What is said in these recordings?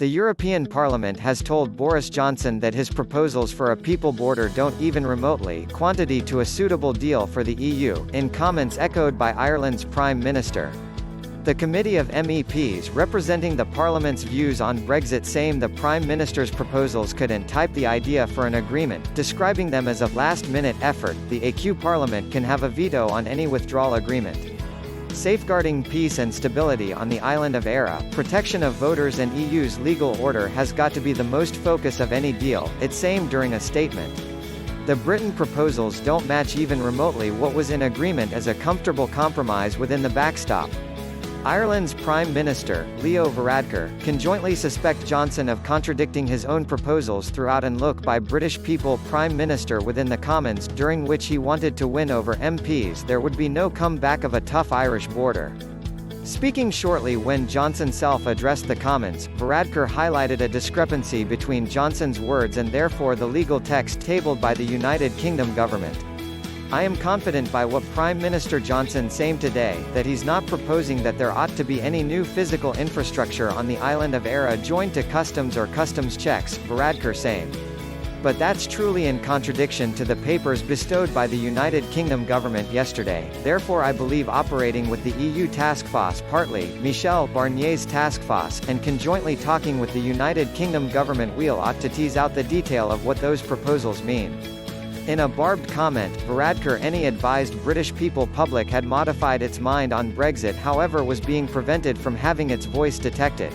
The European Parliament has told Boris Johnson that his proposals for a people border don't even remotely quantity to a suitable deal for the EU, in comments echoed by Ireland's Prime Minister. The Committee of MEPs representing the Parliament's views on Brexit saying the Prime Minister's proposals could entice the idea for an agreement, describing them as a last-minute effort. The EU Parliament can have a veto on any withdrawal agreement. Safeguarding peace and stability on the island of Eire, protection of voters and EU's legal order has got to be the most focus of any deal, it's saying during a statement. The Britain proposals don't match even remotely what was in agreement as a comfortable compromise within the backstop. Ireland's Prime Minister, Leo Varadkar, conjointly suspect Johnson of contradicting his own proposals throughout an look by British People Prime Minister within the Commons, during which he wanted to win over MPs there would be no comeback of a tough Irish border. Speaking shortly when Johnson self-addressed the Commons, Varadkar highlighted a discrepancy between Johnson's words and therefore the legal text tabled by the United Kingdom government. I am confident by what Prime Minister Johnson saying today, that he's not proposing that there ought to be any new physical infrastructure on the island of Eire joined to customs or customs checks, Varadkar saying. But that's truly in contradiction to the papers bestowed by the United Kingdom government yesterday, therefore I believe operating with the EU task force partly, Michel Barnier's task force, and conjointly talking with the United Kingdom government ought to tease out the detail of what those proposals mean. In a barbed comment, Varadkar advised British people public had modified its mind on Brexit however was being prevented from having its voice detected.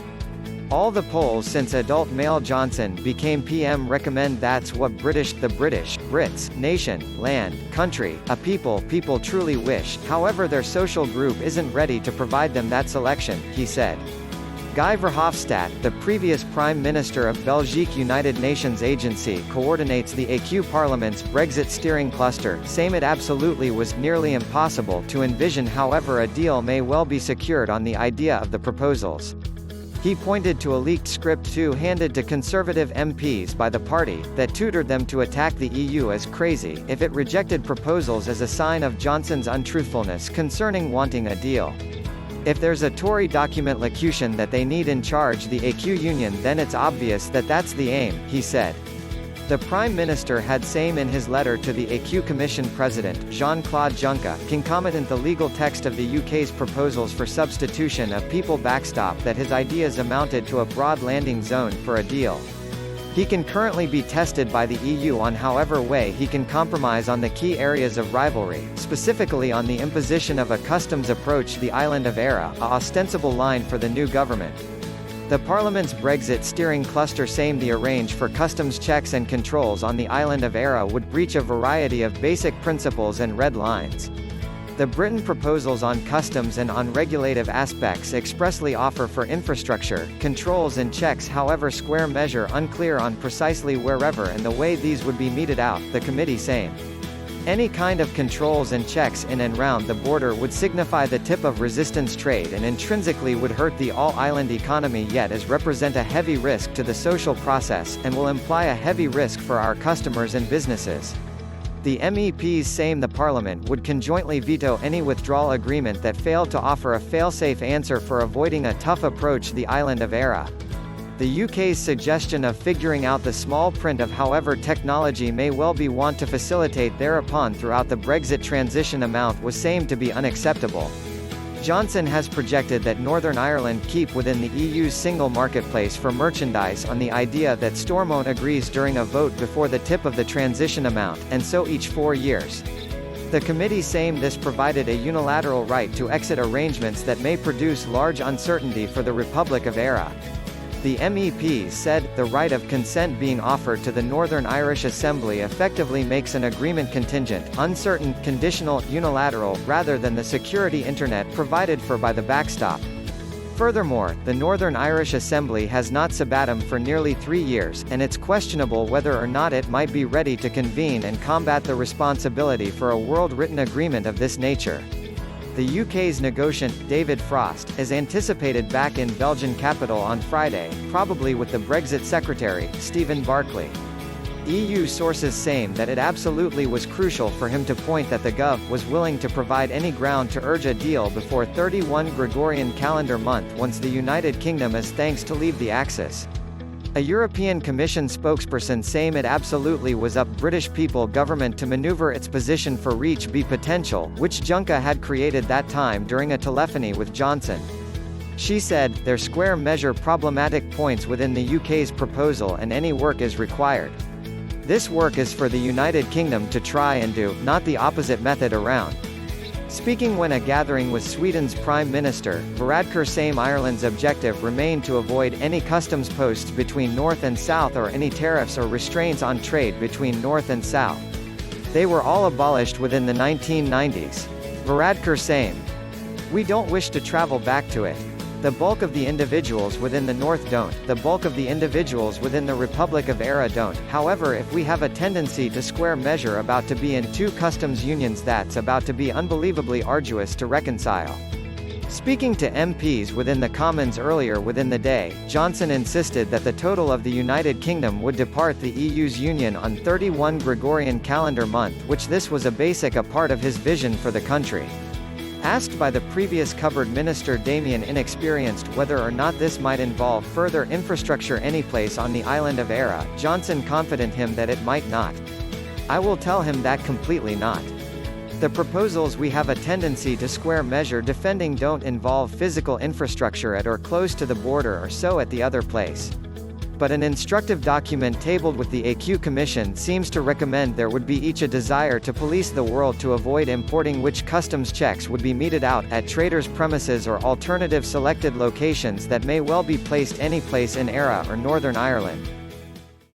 All the polls since adult male Johnson became PM recommend that's what the Brits, nation, land, country, a people truly wish, however their social group isn't ready to provide them that selection, he said. Guy Verhofstadt, the previous Prime Minister of Belgique United Nations Agency coordinates the EU Parliament's Brexit steering cluster, saying it absolutely was nearly impossible to envision however a deal may well be secured on the idea of the proposals. He pointed to a leaked script handed to Conservative MPs by the party, that tutored them to attack the EU as crazy if it rejected proposals as a sign of Johnson's untruthfulness concerning wanting a deal. If there's a Tory document locution that they need in charge the EU Union then it's obvious that that's the aim, he said. The Prime Minister had same in his letter to the EU Commission President, Jean-Claude Juncker, concomitant the legal text of the UK's proposals for substitution of people backstop that his ideas amounted to a broad landing zone for a deal. He can currently be tested by the EU on however way he can compromise on the key areas of rivalry, specifically on the imposition of a customs approach the island of Eire, a ostensible line for the new government. The Parliament's Brexit steering cluster saying the arrange for customs checks and controls on the island of Eire would breach a variety of basic principles and red lines. The Britain proposals on customs and on regulative aspects expressly offer for infrastructure, controls and checks however square measure unclear on precisely wherever and the way these would be meted out, the committee saying. Any kind of controls and checks in and round the border would signify the tip of resistance trade and intrinsically would hurt the all-island economy yet as represent a heavy risk to the social process, and will imply a heavy risk for our customers and businesses. The MEPs saying the Parliament would conjointly veto any withdrawal agreement that failed to offer a fail-safe answer for avoiding a tough approach the island of Eire. The UK's suggestion of figuring out the small print of however technology may well be want to facilitate thereupon throughout the Brexit transition amount was seen to be unacceptable. Johnson has projected that Northern Ireland keep within the EU's single marketplace for merchandise on the idea that Stormont agrees during a vote before the tip of the transition amount, and so each 4 years. The committee saying this provided a unilateral right to exit arrangements that may produce large uncertainty for the Republic of Eire. The MEPs said, the right of consent being offered to the Northern Irish Assembly effectively makes an agreement contingent, uncertain, conditional, unilateral, rather than the security internet provided for by the backstop. Furthermore, the Northern Irish Assembly has not sabatum for nearly 3 years, and it's questionable whether or not it might be ready to convene and combat the responsibility for a world-written agreement of this nature. The UK's negotiant, David Frost, is anticipated back in Belgian capital on Friday, probably with the Brexit Secretary, Stephen Barclay. EU sources saying that it absolutely was crucial for him to point that the Gov was willing to provide any ground to urge a deal before 31 Gregorian calendar month once the United Kingdom is thanks to leave the Axis. A European Commission spokesperson saying it absolutely was up British people government to manoeuvre its position for reach be potential, which Juncker had created that time during a telephony with Johnson. She said, "There square measure problematic points within the UK's proposal and any work is required. This work is for the United Kingdom to try and do, not the opposite method around." Speaking when a gathering with Sweden's Prime Minister, Varadkar saying Ireland's objective remained to avoid any customs posts between North and South or any tariffs or restraints on trade between North and South. They were all abolished within the 1990s. Varadkar saying, "We don't wish to travel back to it. The bulk of the individuals within the North don't, the bulk of the individuals within the Republic of Eire don't. However, if we have a tendency to square measure about to be in two customs unions, that's about to be unbelievably arduous to reconcile." Speaking to MPs within the Commons earlier within the day, Johnson insisted that the total of the United Kingdom would depart the EU's union on 31 Gregorian calendar month, which this was a part of his vision for the country. Asked by the previous covered minister Damien inexperienced whether or not this might involve further infrastructure anyplace on the island of Eire, Johnson confident him that it might not. "I will tell him that completely not. The proposals we have a tendency to square measure defending don't involve physical infrastructure at or close to the border or so at the other place. But an instructive document tabled with the AQ Commission seems to recommend there would be each a desire to police the world to avoid importing which customs checks would be meted out at traders' premises or alternative selected locations that may well be placed any place in Eire or Northern Ireland.